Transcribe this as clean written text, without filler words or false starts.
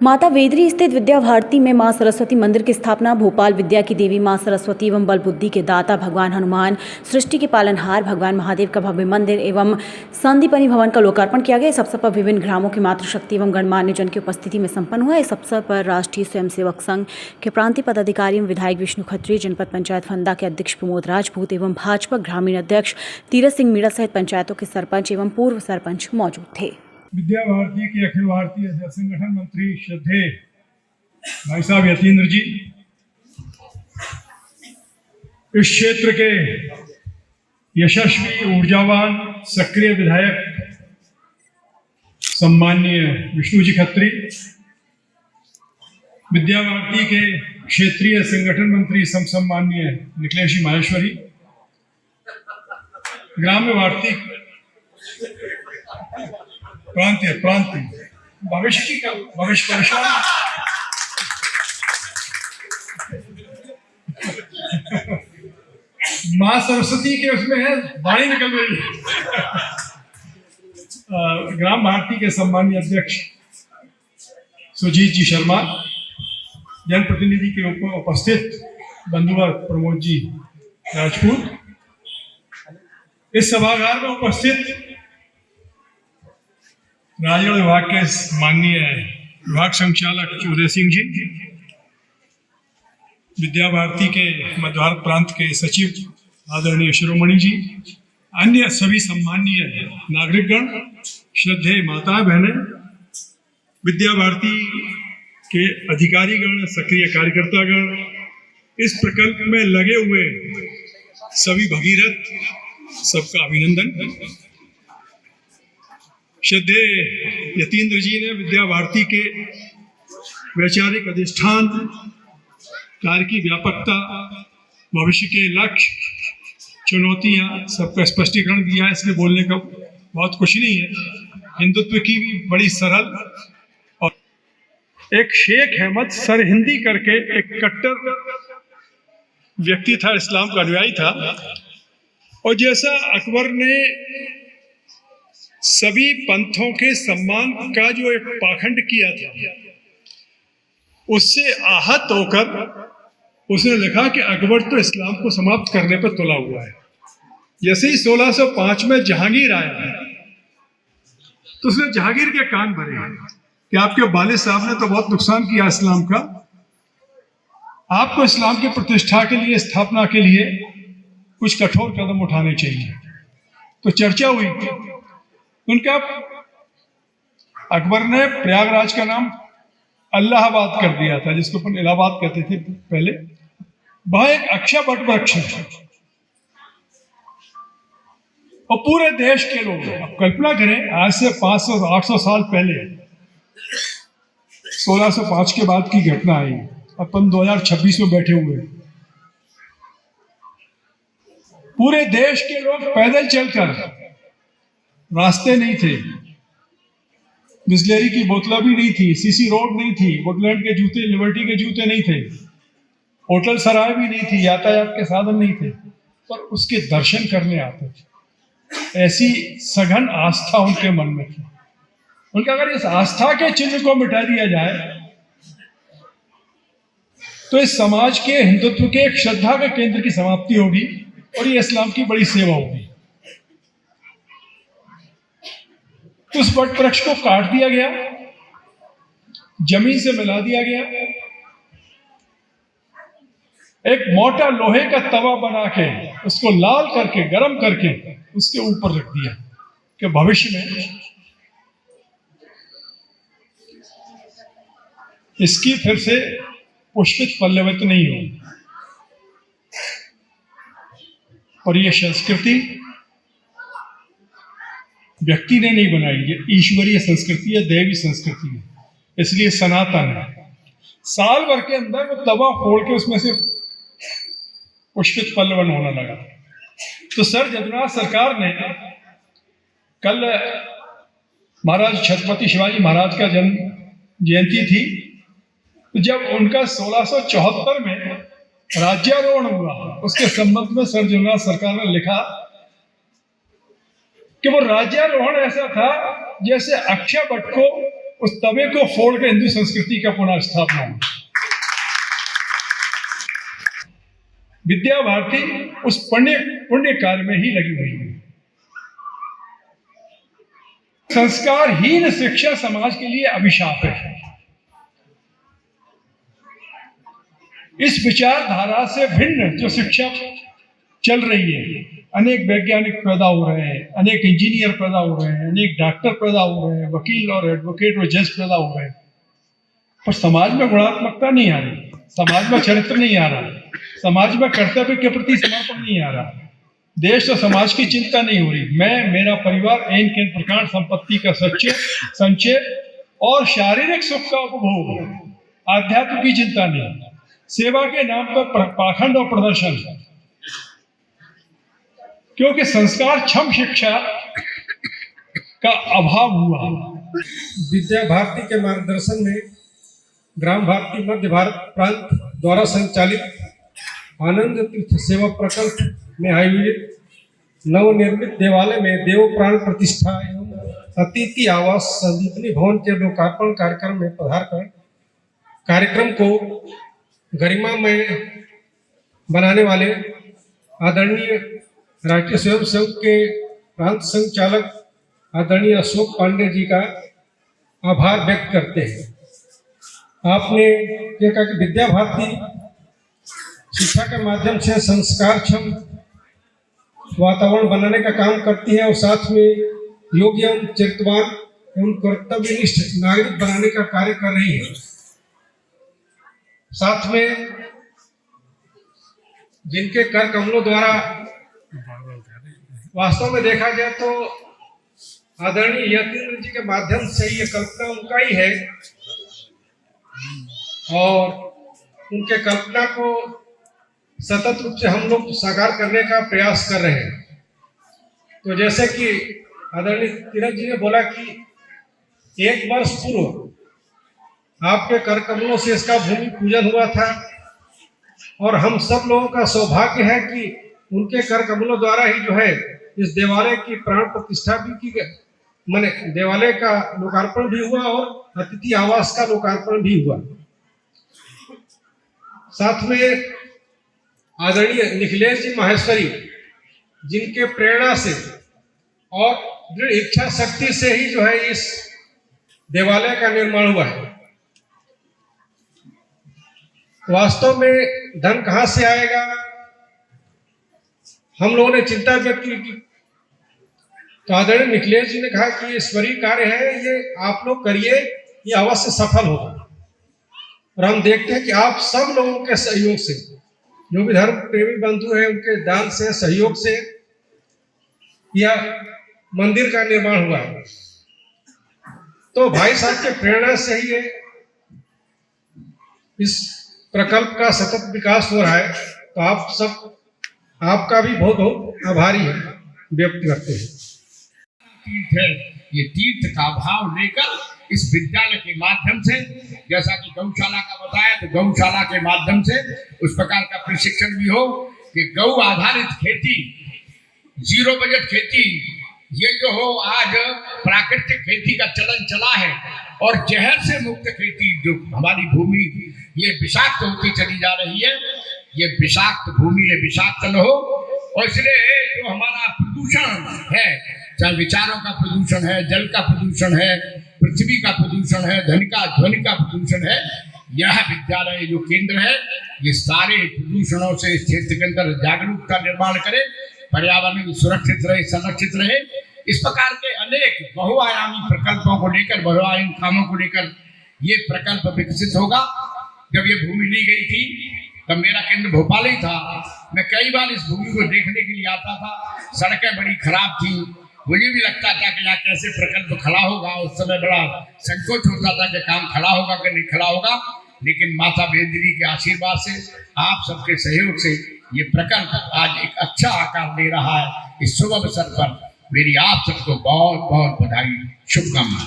माता वेदरी स्थित विद्या भारती में मां सरस्वती मंदिर की स्थापना, भोपाल विद्या की देवी मां सरस्वती एवं बल बुद्धि के दाता भगवान हनुमान, सृष्टि के पालनहार भगवान महादेव का भव्य मंदिर एवं संदीपनी भवन का लोकार्पण किया गया। इस अवसर पर विभिन्न ग्रामों की मातृशक्ति एवं गणमान्य जन की उपस्थिति में संपन्न हुआ। इस अवसर पर राष्ट्रीय स्वयंसेवक संघ के प्रांतीय पदाधिकारी एवं विधायक विष्णु खत्री, जनपद पंचायत फंदा के अध्यक्ष प्रमोद राजपूत एवं भाजपा ग्रामीण अध्यक्ष तीरथ सिंह मीणा सहित पंचायतों के सरपंच एवं पूर्व सरपंच मौजूद थे। विद्या भारती के अखिल भारतीय संगठन मंत्री श्रद्धेय भाई साहब यतीन्द्र जी, इस क्षेत्र के यशस्वी, ऊर्जावान, सक्रिय विधायक सम्माननीय विष्णु जी खत्री, विद्या भारती के क्षेत्रीय संगठन मंत्री सम्माननीय निखिलेश जी माहेश्वरी, ग्राम्य भारती प्रांतीय भविष्य परेशान मां सरस्वती के उसमें है, वाणी निकल रही है। ग्राम भारती के सम्मानीय अध्यक्ष सुजीत जी शर्मा, जनप्रतिनिधि के रूप में उपस्थित बंधुवर प्रमोद जी राजपूत, इस सभागार में उपस्थित राजगढ़ विभाग के माननीय विभाग संचालक उदय सिंह जी, विद्या भारती के मध्य भारत प्रांत के सचिव आदरणीय शिरोमणि जी, अन्य सभी सम्माननीय नागरिकगण, श्रद्धेय माताएं बहनें, विद्या भारती के अधिकारीगण, सक्रिय कार्यकर्तागण, इस प्रकल्प में लगे हुए सभी भगीरथ, सबका अभिनंदन। श्रद्धेय यतीन्द्र जी ने विद्या भारती के वैचारिक अधिष्ठान, कार्य की व्यापकता, भविष्य के लक्ष्य, चुनौतियां, सबका स्पष्टीकरण दिया है। इसलिए बोलने का बहुत कुछ नहीं है। हिंदुत्व की भी बड़ी सरल, और एक शेख अहमद सरहिंदी करके एक कट्टर व्यक्ति था, इस्लाम का अनुयायी था, और जैसा अकबर ने सभी पंथों के सम्मान का जो एक पाखंड किया था, उससे आहत होकर उसने लिखा कि अकबर तो इस्लाम को समाप्त करने पर तुला हुआ है। जैसे ही 1605 में जहांगीर आया तो उसने जहांगीर के कान भरे कि आपके वालिद साहब ने तो बहुत नुकसान किया इस्लाम का, आपको इस्लाम की प्रतिष्ठा के लिए, स्थापना के लिए कुछ कठोर कदम उठाने चाहिए। तो चर्चा हुई। उनका अकबर ने प्रयागराज का नाम अल्लाहाबाद कर दिया था, जिसको अपन इलाहाबाद कहते थे पहले। वहां एक अक्षय वट वृक्ष है और पूरे देश के लोग, अब कल्पना करें, आज से 500-800 साल पहले 1605 के बाद की घटना आई, अपन 2026 में बैठे हुए, पूरे देश के लोग पैदल चलकर, रास्ते नहीं थे, बिस्लेरी की बोतला भी नहीं थी, सीसी रोड नहीं थी, वुडलैंड के जूते, लिबर्टी के जूते नहीं थे, होटल सराय भी नहीं थी, यातायात के साधन नहीं थे, पर उसके दर्शन करने आते थे। ऐसी सघन आस्था उनके मन में थी। उनका अगर इस आस्था के चिन्ह को मिटा दिया जाए तो इस समाज के, हिंदुत्व के एक श्रद्धा के केंद्र की समाप्ति होगी और ये इस्लाम की बड़ी सेवा होगी। तो उस वट वृक्ष को काट दिया गया, जमीन से मिला दिया गया, एक मोटा लोहे का तवा बना के उसको लाल करके, गरम करके उसके ऊपर रख दिया कि भविष्य में इसकी फिर से पुष्पित पल्लवित नहीं होगी। और यह संस्कृति व्यक्ति ने नहीं बनाई, ये ईश्वरीय संस्कृति है, दैवी संस्कृति है, इसलिए सनातन है। साल भर के अंदर वो तवा फोड़ के उसमें से पुष्पित पल्लवन होने लगा। तो सर जदुनाथ सरकार ने कल महाराज छत्रपति शिवाजी महाराज का जन्म जयंती थी, तो जब उनका 1674 में राज्यारोहण हुआ, उसके संबंध में सर जदुनाथ सरकार ने लिखा कि वो राज्यारोहण ऐसा था जैसे अक्षय वट को उस तवे को फोड़ के हिंदू संस्कृति का पुनः स्थापना हो। विद्या भारती उस पुण्य कार्य में ही लगी हुई है। संस्कारहीन शिक्षा समाज के लिए अभिशाप है। इस विचारधारा से भिन्न जो शिक्षा चल रही है, अनेक वैज्ञानिक पैदा हो रहे हैं, अनेक इंजीनियर पैदा हो रहे हैं, अनेक डॉक्टर पैदा हो रहे हैं, वकील और एडवोकेट और जज पैदा हो रहे हैं, पर समाज में गुणात्मकता नहीं आ रही, समाज में चरित्र नहीं आ रहा, समाज में कर्तव्य के प्रति समर्पण नहीं आ रहा, देश और समाज की चिंता नहीं हो रही। मैं, मेरा परिवार, एन केन प्रकार संपत्ति का संचय और शारीरिक सुख का उपभोग, आध्यात्म की चिंता नहीं, सेवा के नाम पर पाखंड और प्रदर्शन, क्योंकि संस्कार क्षम शिक्षा का अभाव हुआ। विद्या भारती के मार्गदर्शन में ग्राम भारती मध्य भारत प्रांत द्वारा संचालित आनंद तीर्थ सेवा प्रकल्प में आयोजित नवनिर्मित देवालय में देव प्राण प्रतिष्ठा एवं अतिथि आवास संदीपनी भवन के लोकार्पण कार्यक्रम में पधार कर कार्यक्रम को गरिमामय बनाने वाले आदरणीय राष्ट्रीय स्वयंसेवक के प्रांत संचालक आदरणीय अशोक पांडे जी का आभार व्यक्त करते हैं। आपने ये कहा कि विद्या भारती शिक्षा के माध्यम से संस्कारक्षम वातावरण बनाने का काम करती है और साथ में योग्य एवं चरित्रवान एवं कर्तव्यनिष्ठ नागरिक बनाने का कार्य कर रही है। साथ में जिनके कर कमलों द्वारा वास्तव में देखा जाए तो आदरणीय यतीन्द्र जी के माध्यम से ये कल्पना उनका ही है और उनके कल्पना को सतत रूप से हम लोग साकार करने का प्रयास कर रहे हैं। तो जैसे कि आदरणीय तीरथ जी ने बोला कि 1 वर्ष पूर्व आपके कर कमलों से इसका भूमि पूजन हुआ था और हम सब लोगों का सौभाग्य है कि उनके कर कमलों द्वारा ही जो है इस देवालय की प्राण प्रतिष्ठा भी की गई, माने देवालय का लोकार्पण भी हुआ और अतिथि आवास का लोकार्पण भी हुआ। साथ में आदरणीय निखिलेश जी माहेश्वरी जिनके प्रेरणा से और दृढ़ इच्छा शक्ति से ही जो है इस देवालय का निर्माण हुआ है। वास्तव में धन कहां से आएगा, हम लोगों ने चिंता व्यक्त की तो आदरणीय निखिलेश जी ने कहा कि ईश्वरीय कार्य है, ये आप लोग करिए, ये अवश्य सफल होगा। और हम देखते हैं कि आप सब लोगों के सहयोग से, जो भी धर्म प्रेमी बंधु हैं उनके दान से, सहयोग से यह मंदिर का निर्माण हुआ है। तो भाई साहब के प्रेरणा से ही ये इस प्रकल्प का सतत विकास हो रहा है। तो आप सब, आपका भी बहुत बहुत आभारी है, व्यक्त करते हैं। तीर्थ है, ये तीर्थ का भाव लेकर इस विद्यालय के माध्यम से, जैसा कि गौशाला का बताया, तो गौशाला के माध्यम से उस प्रकार का प्रशिक्षण भी हो कि गौ आधारित खेती, जीरो बजट खेती, ये जो हो, आज प्राकृतिक खेती का चलन चला है और जहर से मुक्त खेती, जो हमारी भूमि ये विषाक्त होती चली जा रही है, ये विषाक्त भूमि है, विषाक्त न हो। और इसलिए जो हमारा प्रदूषण है, चाहे विचारों का प्रदूषण है, जल का प्रदूषण है, पृथ्वी का प्रदूषण है, ध्वनि का प्रदूषण है, यह विद्यालय जो केंद्र है ये सारे प्रदूषणों से इस क्षेत्र के अंदर जागरूकता निर्माण करे, पर्यावरण सुरक्षित रहे, संरक्षित रहे। इस प्रकार के अनेक बहुआयामी प्रकल्पों को लेकर, बहुआयामी कामों को लेकर ये प्रकल्प विकसित होगा। जब ये भूमि ली गई थी तब मेरा केंद्र भोपाल ही था। मैं कई बार इस भूमि को देखने के लिए आता था, सड़कें बड़ी खराब थी, मुझे भी लगता था कि यहाँ कैसे प्रकल्प खड़ा होगा। उस समय बड़ा संकोच होता था कि काम खड़ा होगा कि नहीं खड़ा होगा, लेकिन माता बेदरी के आशीर्वाद से, आप सबके सहयोग से ये प्रकल्प आज एक अच्छा आकार ले रहा है। इस शुभ अवसर पर मेरी आप सबको बहुत बहुत बधाई, शुभकामनाएं।